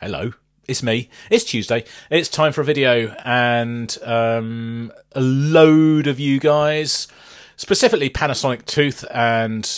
Hello, it's me. It's Tuesday. It's time for a video, and a load of you guys, specifically Panasonic Tooth and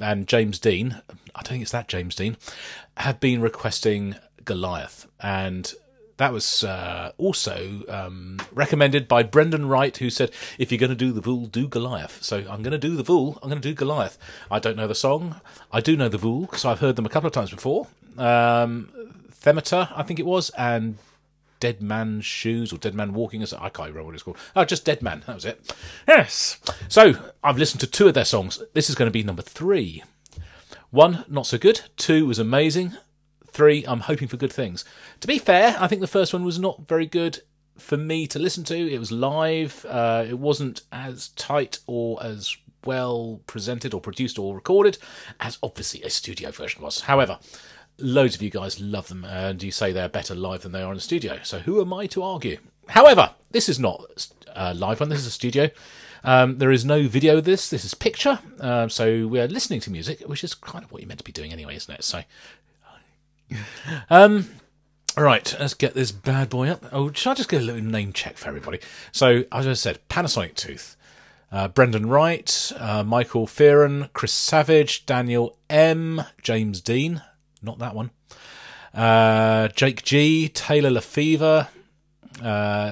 and James Dean. I don't think it's that James Dean, have been requesting Goliath, and that was also recommended by Brendan Wright, who said, if you're going to do the Vool, do Goliath. So I'm going to do the Vool, I'm going to do Goliath. I don't know the song. I do know the Vool, because I've heard them a couple of times before. Themata, I think it was, and Dead Man's Shoes, or Dead Man Walking, I can't remember what it's called. Oh, just Dead Man, that was it. Yes. So I've listened to 2 of their songs. This is going to be number 3. 1, not so good. 2 was amazing. 3, I'm hoping for good things. To be fair, I think the first one was not very good for me to listen to. It was live. It wasn't as tight or as well presented or produced or recorded as obviously a studio version was. However, loads of you guys love them, and you say they're better live than they are in the studio. So who am I to argue? However, this is not a live one. This is a studio. There is no video of this. This is picture. So we're listening to music, which is kind of what you're meant to be doing anyway, isn't it? So, right, let's get this bad boy up. Oh, should I just get a little name check for everybody? So, as I said, Panasonic Tooth. Brendan Wright, Michael Fearon, Chris Savage, Daniel M, James Dean, not that one, Jake G, Taylor Lefevre,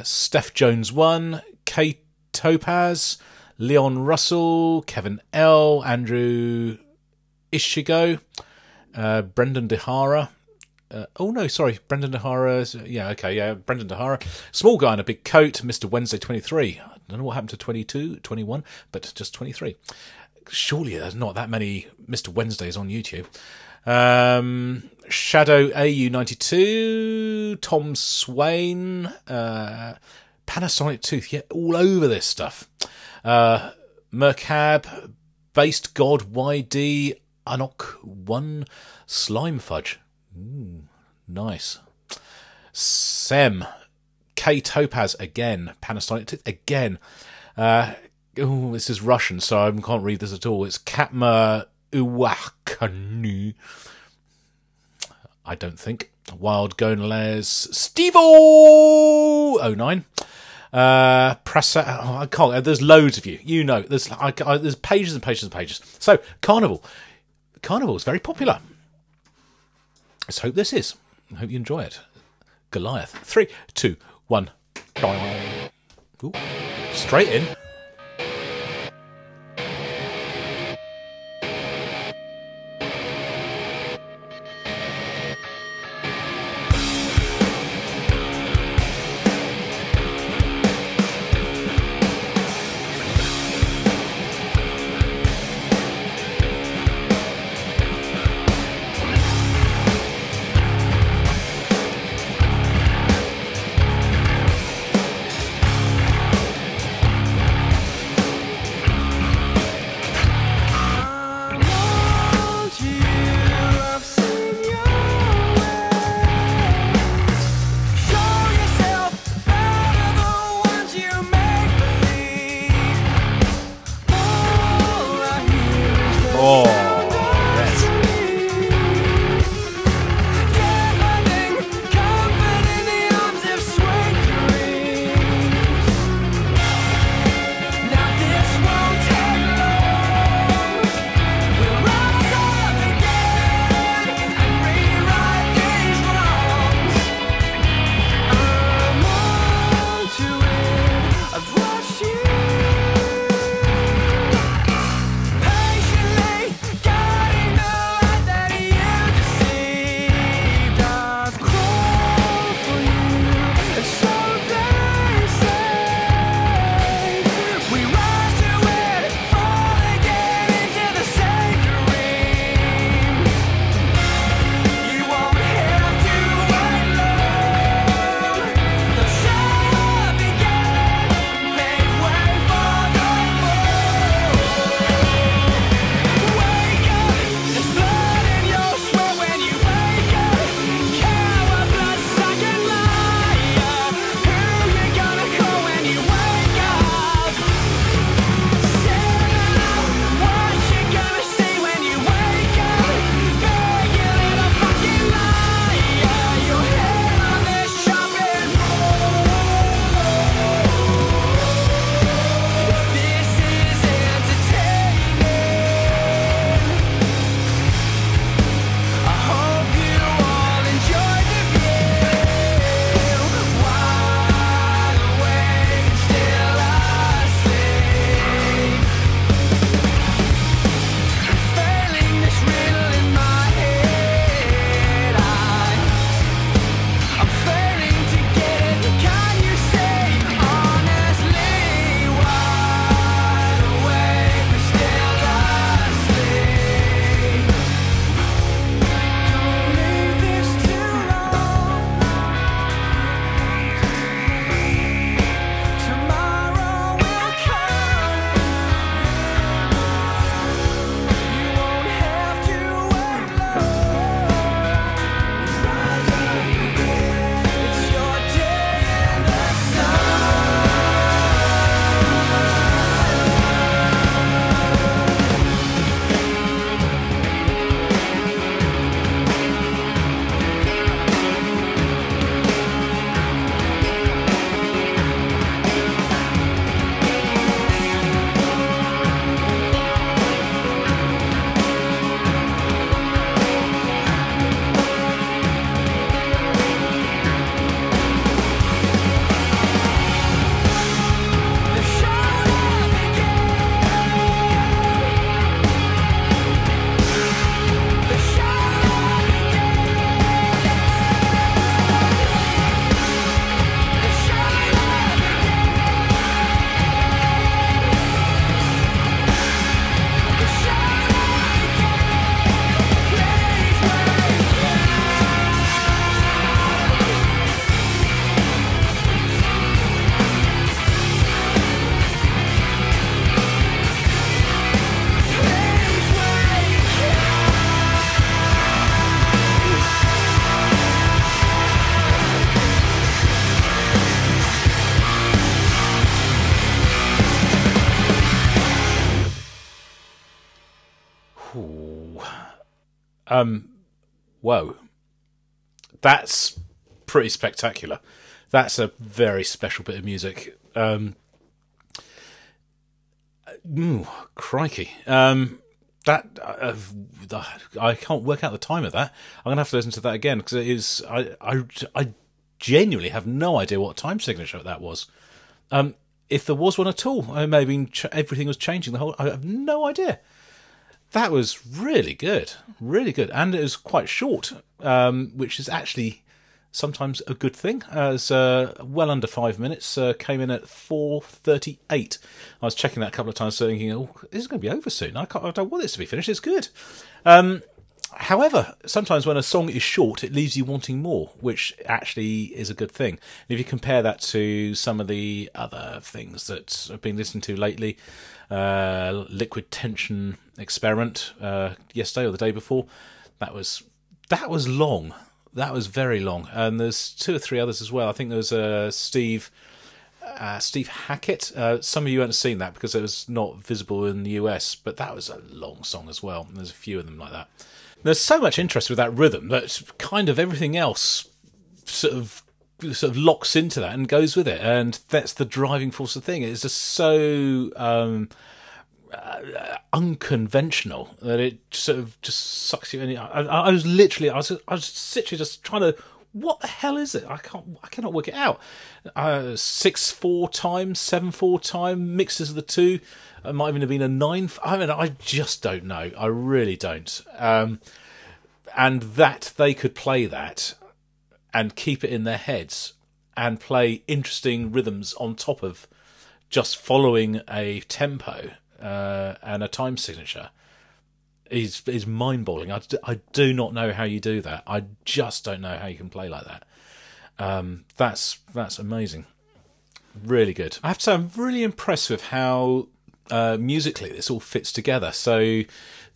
Steph Jones 1, Kate Topaz, Leon Russell, Kevin L, Andrew Ishigo, Brendan Dehara. Brendan Dehara. Brendan Dehara. Small guy in a big coat, Mr. Wednesday 23. I don't know what happened to 22, 21, but just 23. Surely there's not that many Mr. Wednesdays on YouTube. Shadow AU92, Tom Swain, Panasonic Tooth, yeah, all over this stuff. Mercab, Based God YD, Anok 1, Slime Fudge. Ooh, nice. Sem, K Topaz again, Panasonic Tooth again. This is Russian, so I can't read this at all. It's Katma Uwakanu. I don't think. Wild Gonales, Stevo 09. Prasa, I can't. There's loads of you. You know, there's pages and pages and pages. So Karnivool is very popular. Let's hope this is. I hope you enjoy it. Goliath. 3, 2, 1. Ooh, straight in. Whoa. That's pretty spectacular. That's a very special bit of music. Crikey. I can't work out the time of that. I'm gonna have to listen to that again because it is. I genuinely have no idea what time signature that was. If there was one at all, maybe everything was changing. I have no idea. That was really good, and it was quite short, which is actually sometimes a good thing. As well under 5 minutes, came in at 4:38. I was checking that a couple of times, thinking, "Oh, this is going to be over soon. I don't want this to be finished. It's good." However, sometimes when a song is short, it leaves you wanting more, which actually is a good thing. And if you compare that to some of the other things that I've been listening to lately, Liquid Tension Experiment yesterday or the day before, that was long. That was very long, and there's 2 or 3 others as well. I think there was Steve Hackett. Some of you haven't seen that because it was not visible in the US, but that was a long song as well. And there's a few of them like that. There's so much interest with that rhythm that kind of everything else sort of locks into that and goes with it, and that's the driving force of the thing. It's just so unconventional that it sort of just sucks you in. I was literally just trying to. What the hell is it? I cannot work it out. 6/4 time, 7/4 time, mixes of the two. It might even have been a 9. I mean, I just don't know. I really don't. And that they could play that and keep it in their heads and play interesting rhythms on top of just following a tempo and a time signature is mind-boggling. I do not know how you do that. I just don't know how you can play like that. That's amazing. Really good. I have to say, I'm really impressed with how musically this all fits together. So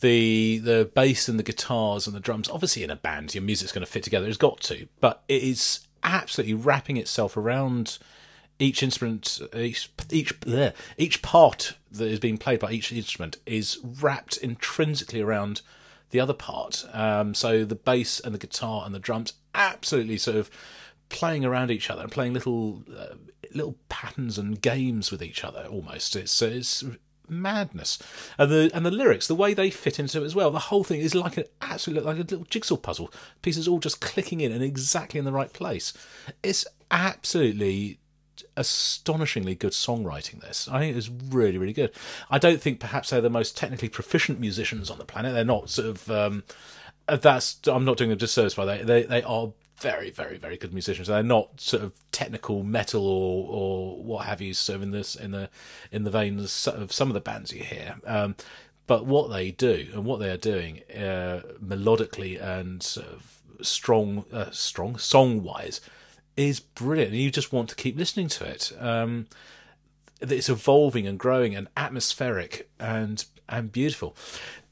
the bass and the guitars and the drums, obviously in a band, your music's going to fit together. It's got to. But it is absolutely wrapping itself around each instrument, each part that is being played by each instrument is wrapped intrinsically around the other part. So the bass and the guitar and the drums absolutely sort of playing around each other and playing little patterns and games with each other. Almost, it's madness. And the lyrics, the way they fit into it as well. The whole thing is like a little jigsaw puzzle. Pieces all just clicking in and exactly in the right place. It's absolutely astonishingly good songwriting. This, I think, is really, really good. I don't think perhaps they're the most technically proficient musicians on the planet. They're not sort of I'm not doing them a disservice by that. They are very, very, very good musicians. They're not sort of technical metal or what have you, sort of in the veins of some of the bands you hear. But what they do and what they are doing melodically and sort of strong song wise is brilliant, and you just want to keep listening to it. It's evolving and growing and atmospheric and beautiful.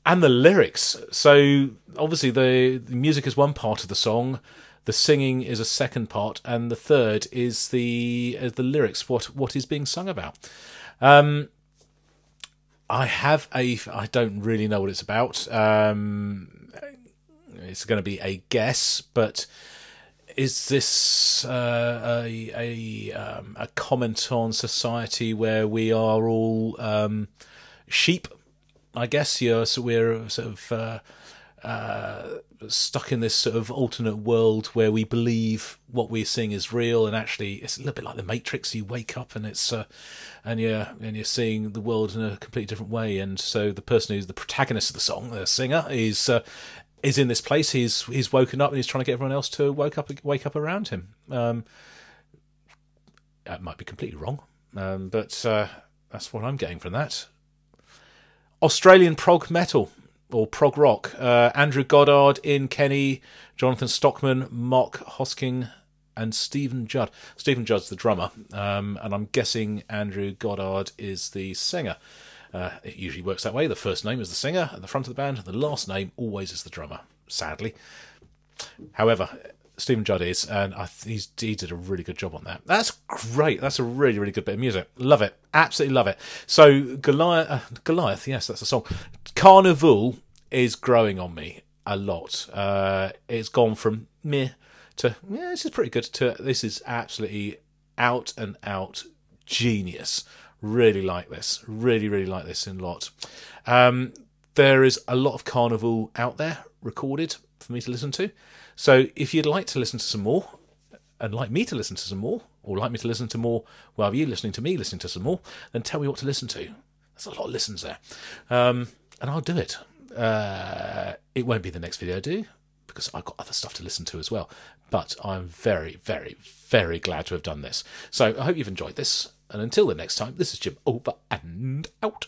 And the lyrics. So obviously the music is one part of the song, the singing is a second part, and the third is the lyrics, what is being sung about. I don't really know what it's about. It's going to be a guess, but is this a comment on society where we are all sheep? I guess we're sort of stuck in this sort of alternate world where we believe what we're seeing is real, and actually it's a little bit like the Matrix. You wake up and it's and you're seeing the world in a completely different way. And so the person who's the protagonist of the song, the singer, is in this place. He's woken up and he's trying to get everyone else to wake up around him. That might be completely wrong, but that's what I'm getting from that. Australian prog metal or prog rock. Andrew Goddard, Ian Kenny, Jonathan Stockman, Mark Hosking, and Stephen Judd. Stephen Judd's the drummer, and I'm guessing Andrew Goddard is the singer. It usually works that way. The first name is the singer at the front of the band, and the last name always is the drummer, sadly. However, Stephen Judd is, and he did a really good job on that. That's great. That's a really, really good bit of music. Love it. Absolutely love it. So Goliath, yes, that's the song. Karnivool is growing on me. a lot. It's gone from meh to, yeah, this is pretty good, to this is absolutely out and out genius. Really like this. Really, really like this a lot. There is a lot of Karnivool out there recorded for me to listen to. So if you'd like to listen to some more, and like me to listen to some more, or like me to listen to more while you listening to me listening to some more, then tell me what to listen to. There's a lot of listens there. And I'll do it. It won't be the next video I do, because I've got other stuff to listen to as well. But I'm very, very, very glad to have done this. So I hope you've enjoyed this. And until the next time, this is Jim, over and out.